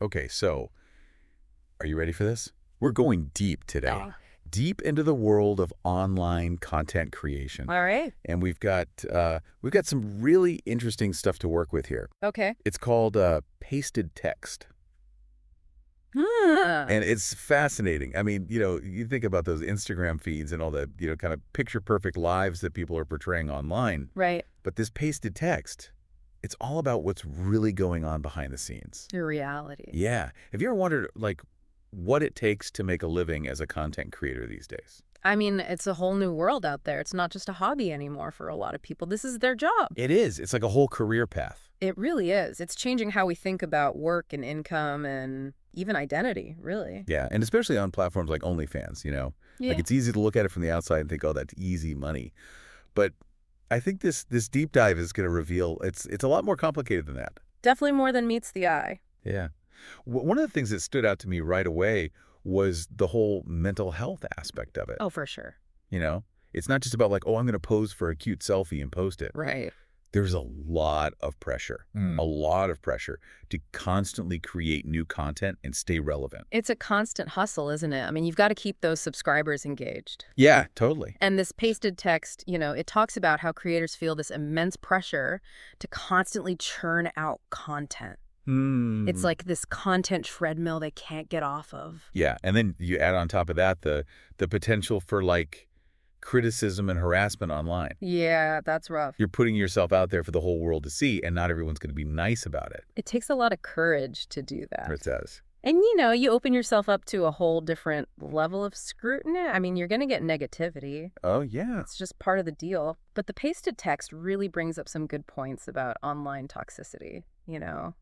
Okay, so are you ready for this? We're going deep today. Oh, Deep into the world of online content creation. all right. And we've got some really interesting stuff to work with here. Okay. It's called pasted text. Huh. And it's fascinating. I mean, you think about those Instagram feeds and all the, kind of picture perfect lives that people are portraying online. Right. But this pasted text, it's all about what's really going on behind the scenes. Your reality. Yeah. Have you ever wondered, like, what it takes to make a living as a content creator these days? I mean, it's a whole new world out there. It's not just a hobby anymore for a lot of people. This is their job. It is. It's like a whole career path. It really is. It's changing how we think about work and income and even identity, really. Yeah. And especially on platforms like Onlyfans. Like, Yeah. it's easy to look at it from the outside and think, oh, that's easy money. But I think this deep dive is going to reveal it's a lot more complicated than that. Definitely more than meets the eye. Yeah. One of the things that stood out to me right away was the whole mental health aspect of it. Oh, for sure. You know, it's not just about like, oh, I'm going to pose for a cute selfie and post it. Right. There's a lot of pressure, a lot of pressure to constantly create new content and stay relevant. It's a constant hustle, isn't it? I mean, you've got to keep those subscribers engaged. Yeah, totally. And this pasted text, it talks about how creators feel this immense pressure to constantly churn out content. It's like this content treadmill they can't get off of. Yeah, and then you add on top of that the potential for like criticism and harassment online. Yeah, that's rough. You're putting yourself out there for the whole world to see, and not everyone's going to be nice about it. It takes a lot of courage to do that. It says. And, you open yourself up to a whole different level of scrutiny. I mean, you're going to get negativity. Oh, yeah. It's just part of the deal. But the pasted text really brings up some good points about online toxicity.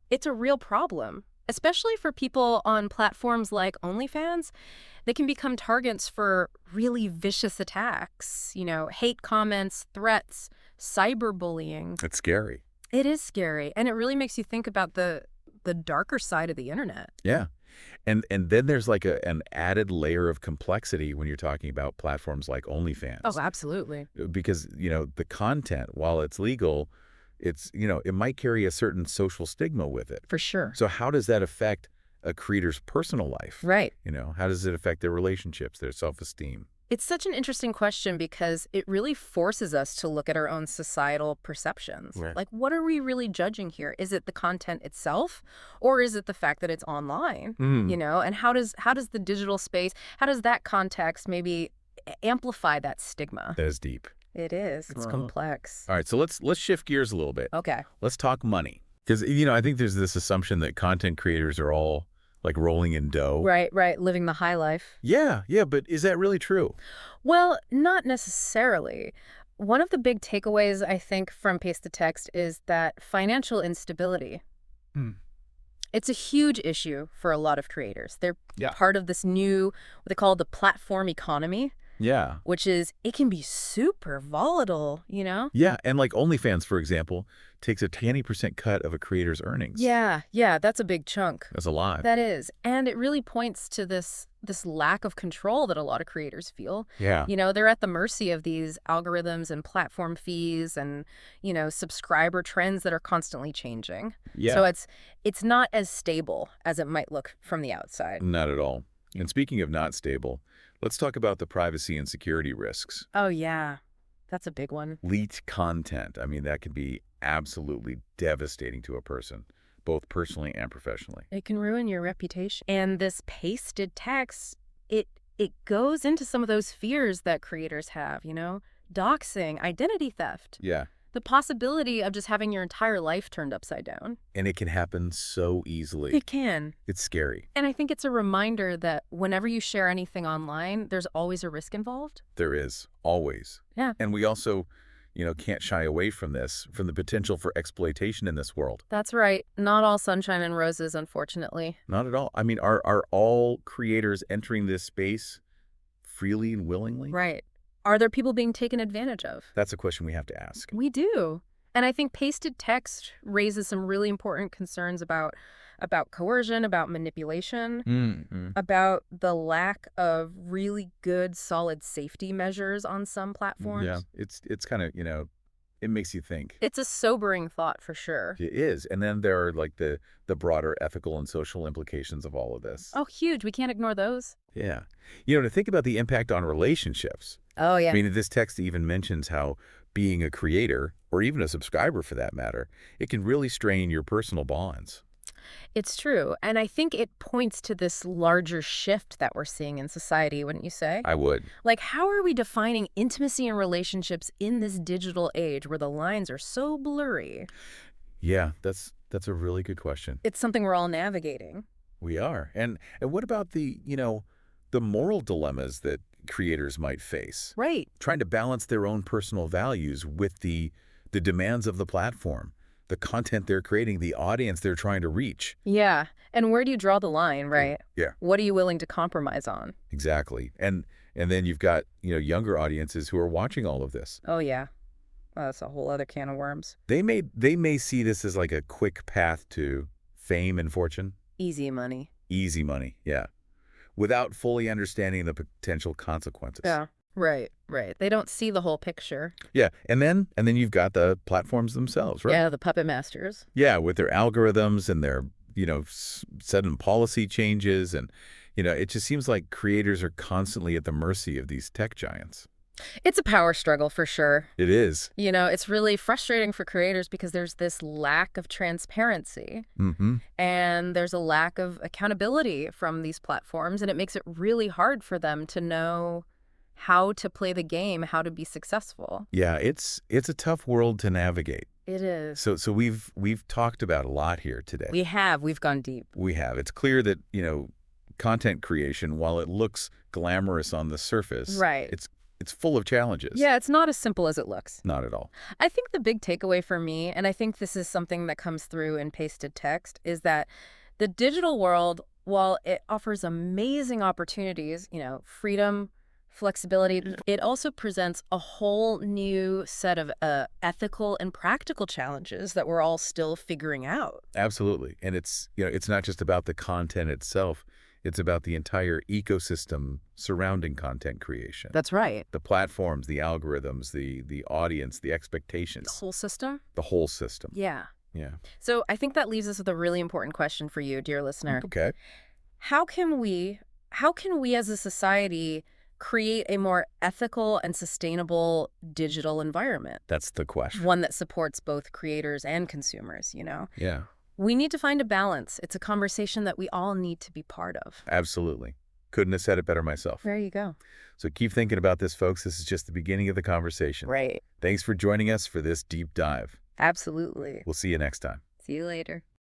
It's a real problem, especially for people on platforms like Onlyfans. They can become targets for really vicious attacks, hate comments, threats, cyberbullying. It's scary. It is scary. And it really makes you think about the darker side of the internet. Yeah. And then there's like an added layer of complexity when you're talking about platforms like OnlyFans. Oh, absolutely. Because, the content, while it's legal, it might carry a certain social stigma with it. For sure. So how does that affect a creator's personal life? Right. How does it affect their relationships, their self-esteem? It's such an interesting question because it really forces us to look at our own societal perceptions. Right. Like, what are we really judging here? Is it the content itself, or is it the fact that it's online? And how does the digital space, how does that context maybe amplify that stigma? That is deep. It is. It's complex. All right, so let's shift gears a little bit. Okay. Let's talk money. Because, I think there's this assumption that content creators are all like rolling in dough. Right. Living the high life. Yeah, but is that really true? Well, not necessarily. One of the big takeaways, I think, from Paste the Text is that financial instability. It's a huge issue for a lot of creators. They're part of this new, what they call the platform economy. Yeah. Which is, it can be super volatile, Yeah, and like OnlyFans, for example, takes a 20% cut of a creator's earnings. Yeah, that's a big chunk. That's a lot. That is. And it really points to this lack of control that a lot of creators feel. Yeah. They're at the mercy of these algorithms and platform fees and, subscriber trends that are constantly changing. Yeah. So it's not as stable as it might look from the outside. Not at all. And speaking of not stable, let's talk about the privacy and security risks. Oh, yeah. That's a big one. Leaked content. I mean, that can be absolutely devastating to a person, both personally and professionally. It can ruin your reputation. And this pasted text, it goes into some of those fears that creators have, doxing, identity theft. Yeah. The possibility of just having your entire life turned upside down. And it can happen so easily. It can. It's scary. And I think it's a reminder that whenever you share anything online, there's always a risk involved. There is, always. Yeah. And we also, can't shy away from the potential for exploitation in this world. That's right. Not all sunshine and roses, unfortunately. Not at all. I mean, are all creators entering this space freely and willingly? Right. Are there people being taken advantage of? That's a question we have to ask. We do. And I think pasted text raises some really important concerns about coercion, about manipulation, about the lack of really good, solid safety measures on some platforms. Yeah, it's kind of, It makes you think. It's a sobering thought for sure. It is. And then there are like the broader ethical and social implications of all of this. Oh, huge. We can't ignore those. Yeah. To think about the impact on relationships. Oh, I yeah. mean, this text even mentions how being a creator, or even a subscriber for that matter, it can really strain your personal bonds. It's true. And I think it points to this larger shift that we're seeing in society, wouldn't you say? I would. Like, how are we defining intimacy and relationships in this digital age where the lines are so blurry? Yeah, that's a really good question. It's something we're all navigating. We are. And what about the moral dilemmas that creators might face? Right. Trying to balance their own personal values with the demands of the platform, the content they're creating, the audience they're trying to reach. Yeah. And where do you draw the line, right? Yeah, What are you willing to compromise on? exactly. And then you've got, younger audiences who are watching all of this. Oh, yeah. Well, that's a whole other can of worms. They may see this as like a quick path to fame and fortune, Easy money. easy money, yeah, without fully understanding the potential consequences. Yeah. Right, right. They don't see the whole picture. Yeah, and then you've got the platforms themselves, right? Yeah, the puppet masters. Yeah, with their algorithms and their, sudden policy changes. And, it just seems like creators are constantly at the mercy of these tech giants. It's a power struggle for sure. It is. It's really frustrating for creators because there's this lack of transparency Mm-hmm. and there's a lack of accountability from these platforms, and it makes it really hard for them to know how to play the game, how to be successful. Yeah, it's a tough world to navigate. It is. So we've talked about a lot here today. We've gone deep. We have. It's clear that, content creation, while it looks glamorous on the surface, Right. it's full of challenges. Yeah, it's not as simple as it looks. Not at all. I think the big takeaway for me, and I think this is something that comes through in pasted text, is that the digital world, while it offers amazing opportunities, freedom, flexibility, it also presents a whole new set of ethical and practical challenges that we're all still figuring out. Absolutely. And it's not just about the content itself. It's about the entire ecosystem surrounding content creation. That's right. The platforms, the algorithms, the audience, the The expectations, whole system? the whole system. Yeah. Yeah. So I think that leaves us with a really important question for you, dear listener. Okay. How can we as a society create a more ethical and sustainable digital environment? That's the question. One that supports both creators and consumers, Yeah, We need to find a balance. It's a conversation that we all need to be part of. absolutely. Couldn't have said it better myself. There you go. So keep thinking about this, folks. This is just the beginning of the conversation. Right. Thanks for joining us for this deep dive. Absolutely. We'll see you next time. See you later.